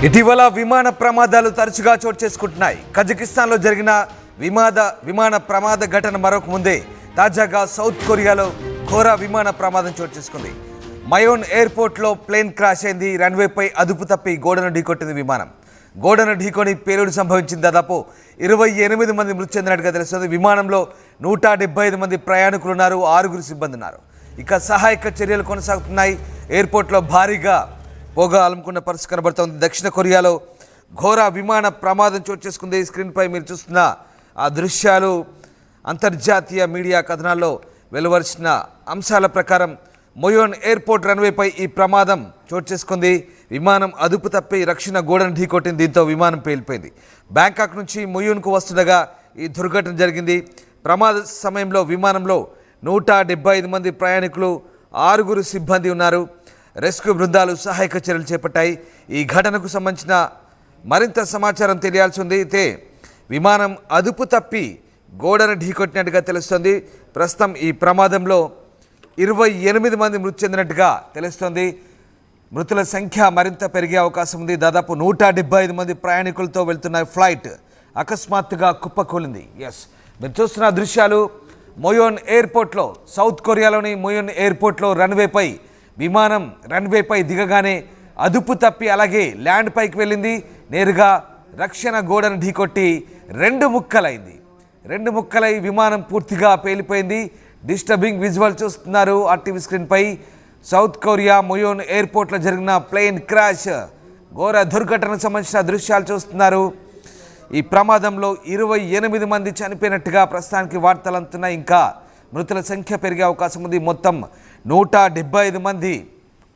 ఇటీవల విమాన ప్రమాదాలు తరచుగా చోటు చేసుకుంటున్నాయి. కజకిస్తాన్లో జరిగిన విమాన ప్రమాద ఘటన మరొక ముందే తాజాగా సౌత్ కొరియాలో ఘోర విమాన ప్రమాదం చోటు చేసుకుంది. మయోన్ ఎయిర్పోర్ట్లో ప్లేన్ క్రాష్ అయింది. రన్వేపై అదుపు తప్పి గోడను ఢీకొట్టింది విమానం. గోడను ఢీకొని పేలుడు సంభవించింది. దాదాపు 28 మంది మృతి చెందినట్టుగా తెలుస్తుంది. విమానంలో 175 మంది ప్రయాణికులు ఉన్నారు, 6 సిబ్బంది ఉన్నారు. ఇక సహాయక చర్యలు కొనసాగుతున్నాయి. ఎయిర్పోర్ట్లో భారీగా పొగ అలుముకున్న పరిస్థితి కనబడుతోంది. దక్షిణ కొరియాలో ఘోర విమాన ప్రమాదం చోటు చేసుకుంది. స్క్రీన్పై మీరు చూస్తున్న ఆ దృశ్యాలు అంతర్జాతీయ మీడియా కథనాల్లో వెలువరిచిన అంశాల ప్రకారం మొయోన్ ఎయిర్పోర్ట్ రన్వేపై ఈ ప్రమాదం చోటు చేసుకుంది. విమానం అదుపు తప్పి రక్షణ గోడను ఢీకొట్టింది. దీంతో విమానం పేలిపోయింది. బ్యాంకాక్ నుంచి మొయోన్కు వస్తుండగా ఈ దుర్ఘటన జరిగింది. ప్రమాద సమయంలో విమానంలో 175 మంది ప్రయాణికులు, 6 సిబ్బంది ఉన్నారు. రెస్క్యూ బృందాలు సహాయక చర్యలు చేపట్టాయి. ఈ ఘటనకు సంబంధించిన మరింత సమాచారం తెలియాల్సి ఉంది. అయితే విమానం అదుపు తప్పి గోడను ఢీకొట్టినట్టుగా తెలుస్తుంది. ప్రస్తుతం ఈ ప్రమాదంలో 28 మంది మృతి చెందినట్టుగా తెలుస్తుంది. మృతుల సంఖ్య మరింత పెరిగే అవకాశం ఉంది. దాదాపు 175 మంది ప్రయాణికులతో వెళ్తున్న ఫ్లైట్ అకస్మాత్తుగా కుప్పకూలింది. మీరు చూస్తున్న దృశ్యాలు మొయోన్ ఎయిర్పోర్ట్లో, సౌత్ కొరియాలోని మొయోన్ ఎయిర్పోర్ట్లో విమానం రన్వేపై దిగగానే అదుపు తప్పి అలాగే ల్యాండ్ పైకి వెళ్ళింది. నేరుగా రక్షణ గోడను ఢీకొట్టి 2 ముక్కలై విమానం పూర్తిగా పేలిపోయింది. డిస్టర్బింగ్ విజువల్ చూస్తున్నారు ఆర్టీవీ స్క్రీన్పై. సౌత్ కొరియా మొయోన్ ఎయిర్పోర్ట్లో జరిగిన ప్లేన్ క్రాష్ ఘోర దుర్ఘటనకు సంబంధించిన దృశ్యాలు చూస్తున్నారు. ఈ ప్రమాదంలో 28 మంది చనిపోయినట్టుగా ప్రస్తుతానికి వార్తలు అందుతున్నాయి. ఇంకా మృతుల సంఖ్య పెరిగే అవకాశం ఉంది. మొత్తం 175 మంది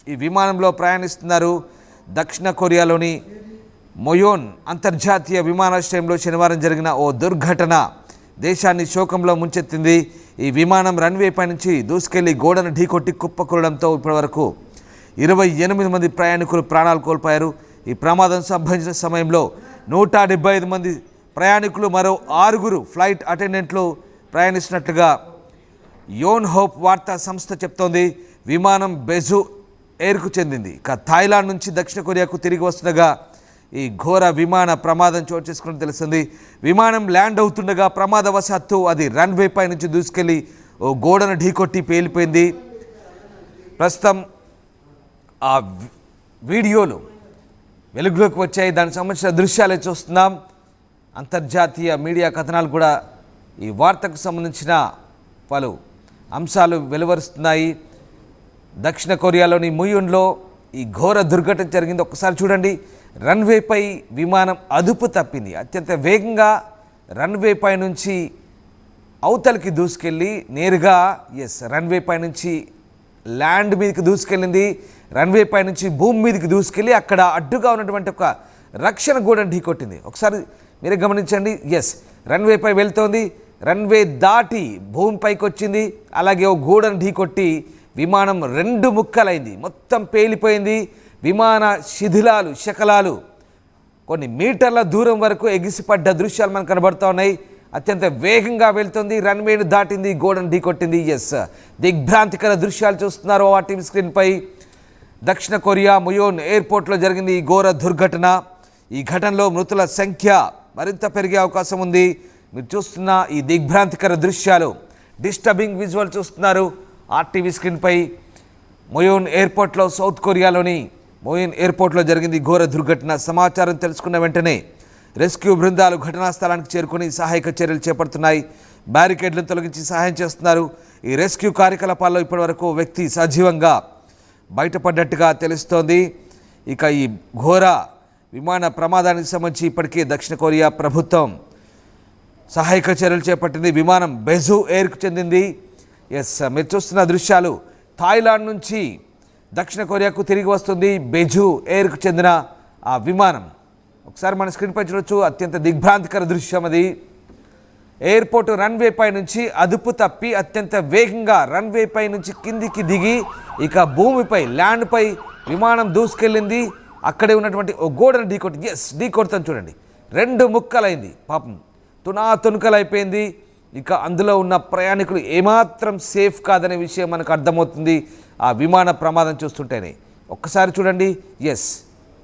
ఈ విమానంలో ప్రయాణిస్తున్నారు. దక్షిణ కొరియాలోని మొయోన్ అంతర్జాతీయ విమానాశ్రయంలో శనివారం జరిగిన ఓ దుర్ఘటన దేశాన్ని శోకంలో ముంచెత్తింది. ఈ విమానం రన్వేపై నుంచి దూసుకెళ్లి గోడను ఢీకొట్టి కుప్పకూలడంతో ఇప్పటివరకు 28 మంది ప్రయాణికులు ప్రాణాలు కోల్పోయారు. ఈ ప్రమాదం సంభవించిన సమయంలో 175 మంది ప్రయాణికులు, మరో 6 ఫ్లైట్ అటెండెంట్లు ప్రయాణిస్తున్నట్లుగా యోన్ హోప్ వార్తా సంస్థ చెప్తోంది. విమానం బెజు ఎయిర్కు చెందింది. ఇక థాయిలాండ్ నుంచి దక్షిణ కొరియాకు తిరిగి వస్తుండగా ఈ ఘోర విమాన ప్రమాదం చోటు చేసుకుని తెలుస్తుంది. విమానం ల్యాండ్ అవుతుండగా ప్రమాదవశాత్తు అది రన్వేపై నుంచి దూసుకెళ్లి ఓ గోడను ఢీకొట్టి పేలిపోయింది. ప్రస్తుతం ఆ వీడియోలు వెలుగులోకి వచ్చాయి. దానికి సంబంధించిన దృశ్యాలే చూస్తున్నాం. అంతర్జాతీయ మీడియా కథనాలు కూడా ఈ వార్తకు సంబంధించిన పలు అంశాలు వెలువరుస్తున్నాయి. దక్షిణ కొరియాలోని మొయోన్లో ఈ ఘోర దుర్ఘటన జరిగింది. ఒక్కసారి చూడండి. రన్వేపై విమానం అదుపు తప్పింది. అత్యంత వేగంగా రన్వేపై నుంచి అవతలికి దూసుకెళ్ళి నేరుగా రన్వేపై నుంచి ల్యాండ్ మీదకి దూసుకెళ్ళింది. రన్వేపై నుంచి భూమి మీదకి దూసుకెళ్ళి అక్కడ అడ్డుగా ఉన్నటువంటి ఒక రక్షణ గోడను ఢీకొట్టింది. ఒకసారి మీరే గమనించండి. రన్వేపై వెళ్తోంది. రన్వే దాటి భూమిపైకి వచ్చింది. అలాగే ఓ గోడను ఢీకొట్టి విమానం 2 ముక్కలైంది. మొత్తం పేలిపోయింది. విమాన శకలాలు కొన్ని మీటర్ల దూరం వరకు ఎగిసిపడ్డ దృశ్యాలు మనకు కనబడుతూ ఉన్నాయి. అత్యంత వేగంగా వెళ్తుంది. రన్వేను దాటింది, గోడను ఢీకొట్టింది. దిగ్భ్రాంతికర దృశ్యాలు చూస్తున్నారు ఆ టీవీ స్క్రీన్పై. దక్షిణ కొరియా మొయోన్ ఎయిర్పోర్ట్లో జరిగింది ఈ ఘోర దుర్ఘటన. ఈ ఘటనలో మృతుల సంఖ్య మరింత పెరిగే అవకాశం ఉంది. మీరు చూస్తున్న ఈ దిగ్భ్రాంతికర దృశ్యాలు, డిస్టర్బింగ్ విజువల్ చూస్తున్నారు ఆర్టీవీ స్క్రీన్పై. మొయోన్ ఎయిర్పోర్ట్లో, సౌత్ కొరియాలోని మొయోన్ ఎయిర్పోర్ట్లో జరిగింది ఘోర దుర్ఘటన. సమాచారం తెలుసుకున్న వెంటనే రెస్క్యూ బృందాలు ఘటనా స్థలానికి చేరుకుని సహాయక చర్యలు చేపడుతున్నాయి. బ్యారికేడ్లను తొలగించి సహాయం చేస్తున్నారు. ఈ రెస్క్యూ కార్యకలాపాల్లో ఇప్పటివరకు వ్యక్తి సజీవంగా బయటపడ్డట్టుగా తెలుస్తోంది. ఇక ఈ ఘోర విమాన ప్రమాదానికి సంబంధించి ఇప్పటికే దక్షిణ కొరియా ప్రభుత్వం సహాయక చర్యలు చేపట్టింది. విమానం బెజు ఎయిర్కు చెందింది. మీరు చూస్తున్న దృశ్యాలు థాయిలాండ్ నుంచి దక్షిణ కొరియాకు తిరిగి వస్తుంది బెజు ఎయిర్కు చెందిన ఆ విమానం. ఒకసారి మన స్క్రీన్పై చూడొచ్చు. అత్యంత దిగ్భ్రాంతికర దృశ్యం అది. ఎయిర్పోర్ట్ రన్వేపై నుంచి అదుపు తప్పి అత్యంత వేగంగా రన్వేపై నుంచి కిందికి దిగి ఇక భూమిపై ల్యాండ్పై విమానం దూసుకెళ్ళింది. అక్కడే ఉన్నటువంటి ఓ గోడను ఢీకొడతాను చూడండి. 2 ముక్కలైంది. పాపం తునాతునుకలైపోయింది. ఇక అందులో ఉన్న ప్రయాణికులు ఏమాత్రం సేఫ్ కాదనే విషయం మనకు అర్థమవుతుంది ఆ విమాన ప్రమాదం చూస్తుంటేనే. ఒక్కసారి చూడండి.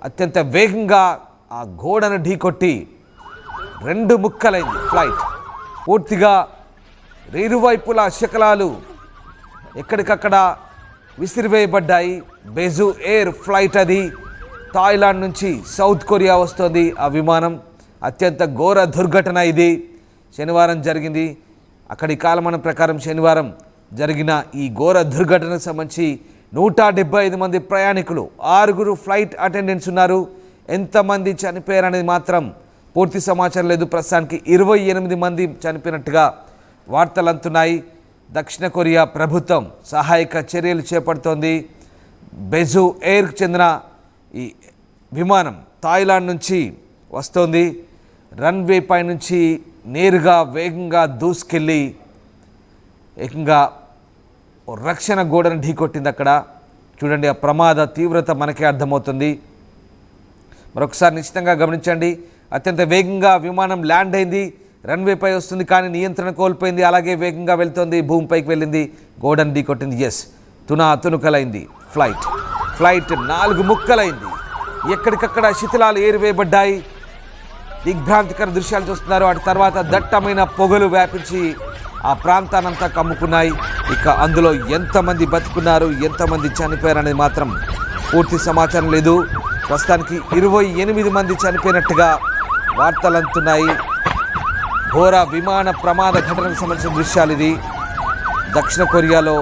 అత్యంత వేగంగా ఆ గోడను ఢీకొట్టి 2 ముక్కలైంది ఫ్లైట్. పూర్తిగా ఇరువైపులా శకలాలు ఎక్కడికక్కడ విసిరివేయబడ్డాయి. బెజు ఎయిర్ ఫ్లైట్ అది. థాయిలాండ్ నుంచి సౌత్ కొరియా వస్తుంది ఆ విమానం. అత్యంత ఘోర దుర్ఘటన ఇది. శనివారం జరిగింది. అక్కడి కాలమానం ప్రకారం శనివారం జరిగిన ఈ ఘోర దుర్ఘటనకు సంబంధించి 175 మంది ప్రయాణికులు, 6 ఫ్లైట్ అటెండెంట్స్ ఉన్నారు. ఎంతమంది చనిపోయారనేది మాత్రం పూర్తి సమాచారం లేదు. ప్రస్తుతానికి 28 మంది చనిపోయినట్టుగా వార్తలు అందుతున్నాయి. దక్షిణ కొరియా ప్రభుత్వం సహాయక చర్యలు చేపడుతోంది. బెజు ఎయిర్కి చెందిన ఈ విమానం థాయిలాండ్ నుంచి వస్తోంది. రన్వే పై నుంచి నేరుగా వేగంగా దూసుకెళ్ళి ఏకంగా రక్షణ గోడను ఢీకొట్టింది. అక్కడ చూడండి, ఆ ప్రమాద తీవ్రత మనకే అర్థమవుతుంది. మరొకసారి నిశ్చితంగా గమనించండి. అత్యంత వేగంగా విమానం ల్యాండ్ అయింది. రన్వేపై వస్తుంది, కానీ నియంత్రణ కోల్పోయింది. అలాగే వేగంగా వెళ్తుంది, భూమిపైకి వెళ్ళింది, గోడను ఢీకొట్టింది. ఎస్, తునకలైంది ఫ్లైట్. 4 ముక్కలైంది. ఎక్కడికక్కడ శిథిలాలు ఏరివేయబడ్డాయి. దిగ్భ్రాంతికర దృశ్యాలు చూస్తున్నారు. అటు తర్వాత దట్టమైన పొగలు వ్యాపించి ఆ ప్రాంతానంతా కమ్ముకున్నాయి. ఇక అందులో ఎంతమంది బతుకున్నారు, ఎంతమంది చనిపోయారనేది మాత్రం పూర్తి సమాచారం లేదు. ప్రస్తుతానికి 28 మంది చనిపోయినట్టుగా వార్తలు అందుతున్నాయి. ఘోర విమాన ప్రమాద ఘటనకు సంబంధించిన దృశ్యాలు ఇది. దక్షిణ కొరియాలో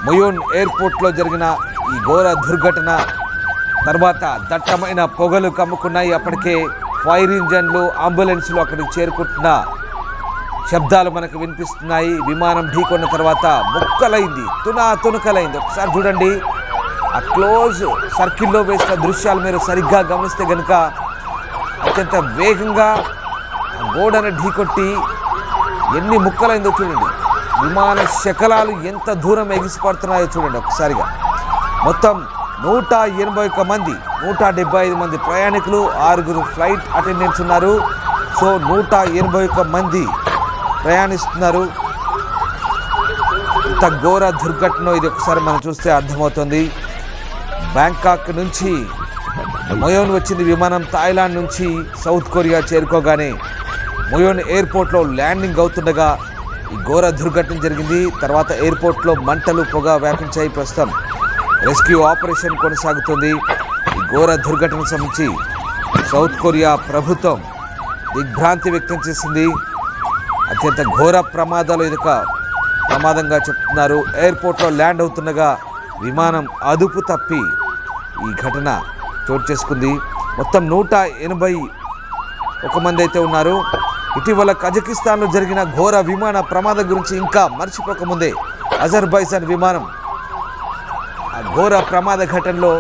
మొయోన్ ఎయిర్పోర్ట్లో జరిగిన ఈ ఘోర దుర్ఘటన తర్వాత దట్టమైన పొగలు కమ్ముకున్నాయి. అప్పటికే ఫైర్ ఇంజన్లు, అంబులెన్స్లు అక్కడికి చేరుకుంటున్న శబ్దాలు మనకు వినిపిస్తున్నాయి. విమానం ఢీకొన్న తర్వాత ముక్కలైంది, తునకలైంది. ఒకసారి చూడండి, ఆ క్లోజ్ సర్కిల్లో వేసిన దృశ్యాలు మీరు సరిగ్గా గమనిస్తే కనుక అత్యంత వేగంగా గోడను ఢీకొట్టి ఎన్ని ముక్కలైందో చూడండి. విమాన శకలాలు ఎంత దూరం ఎగిసిపడుతున్నాయో చూడండి ఒకసారిగా. మొత్తం 181 మంది, 175 మంది ప్రయాణికులు, 6 ఫ్లైట్ అటెండెంట్స్ ఉన్నారు. సో 181 మంది ప్రయాణిస్తున్నారు. ఇంత ఘోర దుర్ఘటన ఇది ఒకసారి మనం చూస్తే అర్థమవుతుంది. బ్యాంకాక్ నుంచి మొయోన్ వచ్చింది విమానం. థాయిలాండ్ నుంచి సౌత్ కొరియా చేరుకోగానే మొయోన్ ఎయిర్పోర్ట్లో ల్యాండింగ్ అవుతుండగా ఈ ఘోర దుర్ఘటన జరిగింది. తర్వాత ఎయిర్పోర్ట్లో మంటలు, పొగ వ్యాపించాయి. ప్రస్తుతం రెస్క్యూ ఆపరేషన్ కొనసాగుతుంది. ఈ ఘోర దుర్ఘటనకు సంబంధించి సౌత్ కొరియా ప్రభుత్వం దిగ్భ్రాంతి వ్యక్తం చేసింది. అత్యంత ఘోర ప్రమాదాలు ఇదొక ప్రమాదంగా చెప్తున్నారు. ఎయిర్పోర్ట్లో ల్యాండ్ అవుతుండగా విమానం అదుపు తప్పి ఈ ఘటన చోటు చేసుకుంది. మొత్తం 181 మంది అయితే ఉన్నారు. ఇటీవల కజకిస్తాన్లో జరిగిన ఘోర విమాన ప్రమాదం గురించి ఇంకా మర్చిపోకముందే అజర్బైజాన్ విమానం ఆ ఘోర ప్రమాద ఘటనలో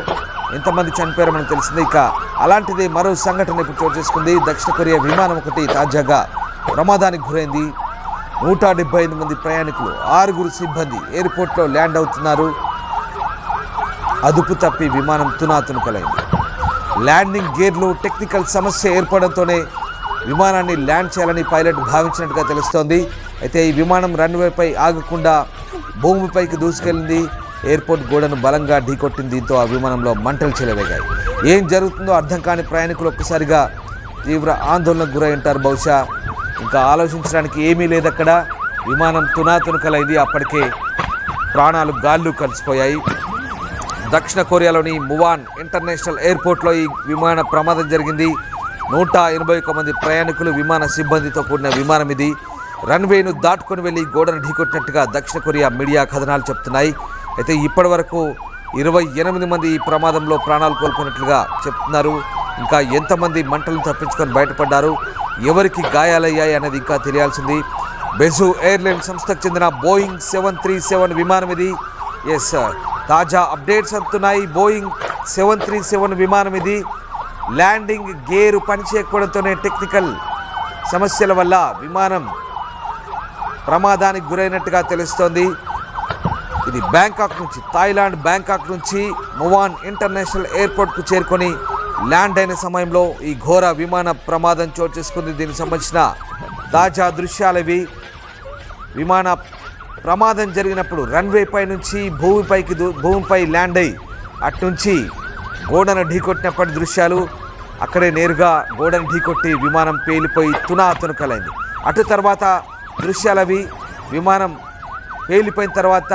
ఎంతమంది చనిపోయారో మనకు తెలిసింది. ఇక అలాంటిది మరో సంఘటన ఇప్పుడు చోటు చేసుకుంది. దక్షిణ కొరియా విమానం ఒకటి తాజాగా ప్రమాదానికి గురైంది. 175 మంది ప్రయాణికులు, 6 సిబ్బంది ఎయిర్పోర్ట్లో ల్యాండ్ అవుతున్నారు. అదుపు తప్పి విమానం తునకలైంది. ల్యాండింగ్ గేర్లు టెక్నికల్ సమస్య ఏర్పడంతోనే విమానాన్ని ల్యాండ్ చేయాలని పైలట్ భావించినట్టుగా తెలుస్తోంది. అయితే ఈ విమానం రన్వేపై ఆగకుండా భూమిపైకి దూసుకెళ్ళింది. ఎయిర్పోర్ట్ గోడను బలంగా ఢీకొట్టింది. దీంతో ఆ విమానంలో మంటలు చెలరేగాయి. ఏం జరుగుతుందో అర్థం కాని ప్రయాణికులు ఒక్కసారిగా తీవ్ర ఆందోళనకు గురై ఉంటారు. బహుశా ఇంకా ఆలోచించడానికి ఏమీ లేదు అక్కడ. విమానం తునకలైంది. అప్పటికే ప్రాణాలు గాల్లో కలిసిపోయాయి. దక్షిణ కొరియాలోని మువాన్ ఇంటర్నేషనల్ ఎయిర్పోర్ట్లో ఈ విమాన ప్రమాదం జరిగింది. 181 మంది ప్రయాణికులు, విమాన సిబ్బందితో కూడిన విమానం ఇది. రన్వేను దాటుకొని వెళ్ళి గోడను ఢీకొట్టినట్టుగా దక్షిణ కొరియా మీడియా కథనాలు చెప్తున్నాయి. అయితే ఇప్పటి వరకు 28 మంది ఈ ప్రమాదంలో ప్రాణాలు కోల్పోయినట్లుగా చెప్తున్నారు. ఇంకా ఎంతమంది మంటలు తప్పించుకొని బయటపడ్డారు, ఎవరికి గాయాలయ్యాయి అనేది ఇంకా తెలియాల్సింది. బెజు ఎయిర్లైన్ సంస్థకు చెందిన బోయింగ్ 737 విమానం ఇది. ఎస్, తాజా అప్డేట్స్ అందుతున్నాయి. బోయింగ్ 737 విమానం ఇది. ల్యాండింగ్ గేరు పనిచేయకపోవడంతోనే టెక్నికల్ సమస్యల వల్ల విమానం ప్రమాదానికి గురైనట్టుగా తెలుస్తోంది. ఇది బ్యాంకాక్ నుంచి, థాయిలాండ్ బ్యాంకాక్ నుంచి మువాన్ ఇంటర్నేషనల్ ఎయిర్పోర్ట్కు చేరుకొని ల్యాండ్ అయిన సమయంలో ఈ ఘోర విమాన ప్రమాదం చోటు చేసుకుంది. దీనికి సంబంధించిన తాజా దృశ్యాలవి. విమాన ప్రమాదం జరిగినప్పుడు రన్వే పై నుంచి భూమిపై ల్యాండ్ అయ్యి అట్నుంచి గోడను ఢీకొట్టినప్పటి దృశ్యాలు. అక్కడే నేరుగా గోడను ఢీకొట్టి విమానం పేలిపోయి తునాతునకలైంది. అటు తర్వాత దృశ్యాలవి. విమానం పేలిపోయిన తర్వాత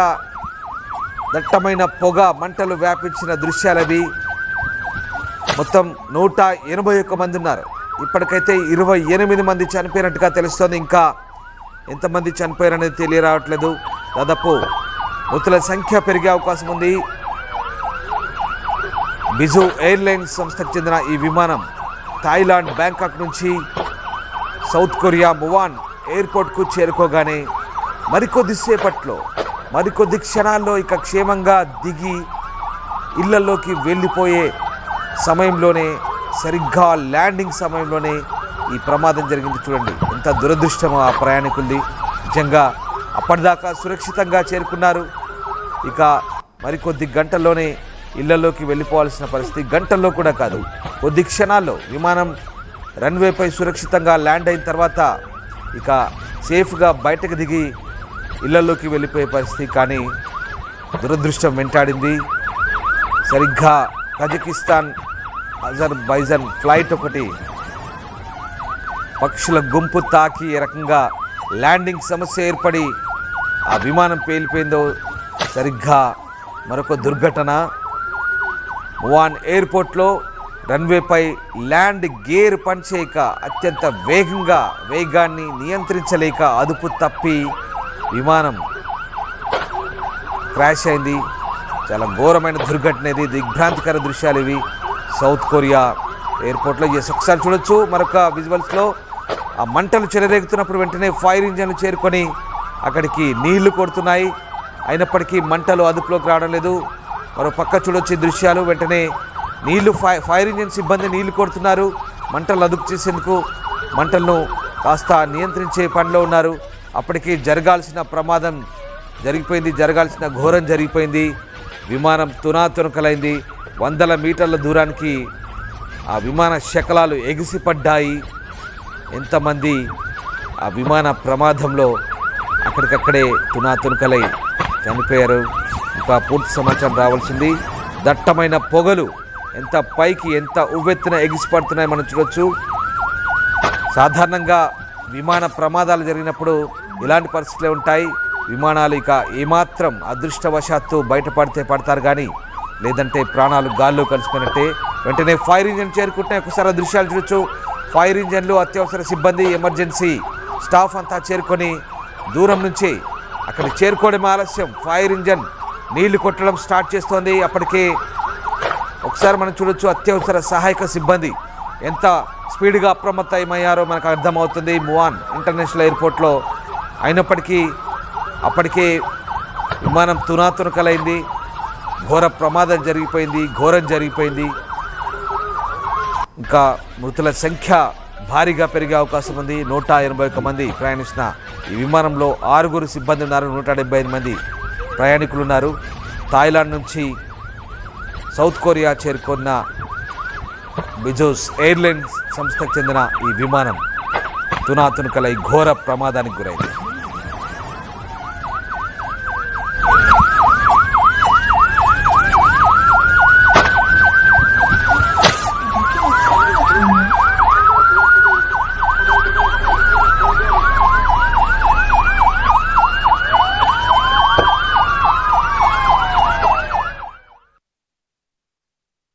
దట్టమైన పొగ మంటలు వ్యాపించిన దృశ్యాలవి. మొత్తం 181 మంది ఉన్నారు. ఇప్పటికైతే 28 మంది చనిపోయినట్టుగా తెలుస్తోంది. ఇంకా ఎంతమంది చనిపోయారనేది తెలియరావట్లేదు. దాదాపు మృతుల సంఖ్య పెరిగే అవకాశం ఉంది. బిజు ఎయిర్లైన్స్ సంస్థకు చెందిన ఈ విమానం థాయిలాండ్ బ్యాంకాక్ నుంచి సౌత్ కొరియా మువాన్ ఎయిర్పోర్ట్కు చేరుకోగానే మరికొద్ది క్షణాల్లో ఇక క్షేమంగా దిగి ఇళ్లలోకి వెళ్ళిపోయే సమయంలోనే, సరిగ్గా ల్యాండింగ్ సమయంలోనే ఈ ప్రమాదం జరిగింది. చూడండి ఎంత దురదృష్టమో ఆ ప్రయాణికుల్ది. నిజంగా అప్పటిదాకా సురక్షితంగా చేరుకున్నారు. ఇక మరికొద్ది గంటల్లోనే ఇళ్లలోకి వెళ్ళిపోవాల్సిన పరిస్థితి. గంటల్లో కూడా కాదు, కొద్ది క్షణాల్లో విమానం రన్వేపై సురక్షితంగా ల్యాండ్ అయిన తర్వాత ఇక సేఫ్గా బయటకు దిగి ఇళ్లలోకి వెళ్ళిపోయే పరిస్థితి. కానీ దురదృష్టం వెంటాడింది. సరిగ్గా కజకిస్తాన్ అజర్బైజాన్ ఫ్లైట్ ఒకటి పక్షుల గుంపు తాకి ఏ రకంగా ల్యాండింగ్ సమస్య ఏర్పడి ఆ విమానం పేలిపోయిందో. సరిగ్గా మరొక దుర్ఘటన. మువాన్ ఎయిర్పోర్ట్లో రన్వేపై ల్యాండ్ గేర్ పనిచేయక అత్యంత వేగాన్ని నియంత్రించలేక అదుపు తప్పి విమానం క్రాష్ అయింది. చాలా ఘోరమైన దుర్ఘటన ఇది. దిగ్భ్రాంతికర దృశ్యాలు ఇవి సౌత్ కొరియా ఎయిర్పోర్ట్లో. ఒకసారి చూడొచ్చు మరొక విజువల్స్లో. ఆ మంటలు చెలరేగుతున్నప్పుడు వెంటనే ఫైర్ ఇంజన్లు చేరుకొని అక్కడికి నీళ్లు కొడుతున్నాయి. అయినప్పటికీ మంటలు అదుపులోకి రావడం లేదు. మరో పక్క చూడొచ్చు ఈ దృశ్యాలు. వెంటనే ఫైర్ ఇంజన్ సిబ్బంది నీళ్లు కొడుతున్నారు మంటలు అదుపు చేసేందుకు. మంటలను కాస్త నియంత్రించే పనిలో ఉన్నారు. అప్పటికి జరగాల్సిన ప్రమాదం జరిగిపోయింది, జరగాల్సిన ఘోరం జరిగిపోయింది. విమానం తునాతునకలైంది. 100 మీటర్ల దూరానికి ఆ విమాన శకలాలు ఎగిసిపడ్డాయి. ఎంతమంది ఆ విమాన ప్రమాదంలో అక్కడికక్కడే తునాతునకలై చనిపోయారు. ఇంకా పూర్తి సమాచారం రావాల్సింది. దట్టమైన పొగలు ఎంత పైకి ఎంత ఉవ్వెత్తున ఎగిసిపడుతున్నాయి మనం చూడొచ్చు. సాధారణంగా విమాన ప్రమాదాలు జరిగినప్పుడు ఇలాంటి పరిస్థితులే ఉంటాయి. విమానాలు ఇక ఏమాత్రం అదృష్టవశాత్తు బయటపడితే పడతారు, కానీ లేదంటే ప్రాణాలు గాల్లో కలిసిపోయినట్టే. వెంటనే ఫైర్ ఇంజన్ చేరుకుంటున్నాయి. ఒకసారి దృశ్యాలు చూడొచ్చు. ఫైర్ ఇంజన్లు, అత్యవసర సిబ్బంది, ఎమర్జెన్సీ స్టాఫ్ అంతా చేరుకొని దూరం నుంచి అక్కడ చేరుకోవడం ఆలస్యం. ఫైర్ ఇంజన్ నీళ్లు కొట్టడం స్టార్ట్ చేస్తోంది. అప్పటికే ఒకసారి మనం చూడొచ్చు అత్యవసర సహాయక సిబ్బంది ఎంత స్పీడ్గా అప్రమత్తమయ్యారో మనకు అర్థమవుతుంది మువాన్ ఇంటర్నేషనల్ ఎయిర్పోర్ట్లో. అయినప్పటికీ అప్పటికే విమానం తునాతునకలైంది. ఘోర ప్రమాదం జరిగిపోయింది, ఘోరం జరిగిపోయింది. ఇంకా మృతుల సంఖ్య భారీగా పెరిగే అవకాశం ఉంది. 181 మంది ప్రయాణిస్తున్న ఈ విమానంలో 6 సిబ్బంది ఉన్నారు. 175 మంది ప్రయాణికులు ఉన్నారు. థాయిలాండ్ నుంచి సౌత్ కొరియా చేరుకున్న బిజోస్ ఎయిర్లైన్స్ సంస్థకు చెందిన ఈ విమానం తునాతునకలై ఘోర ప్రమాదానికి గురైంది.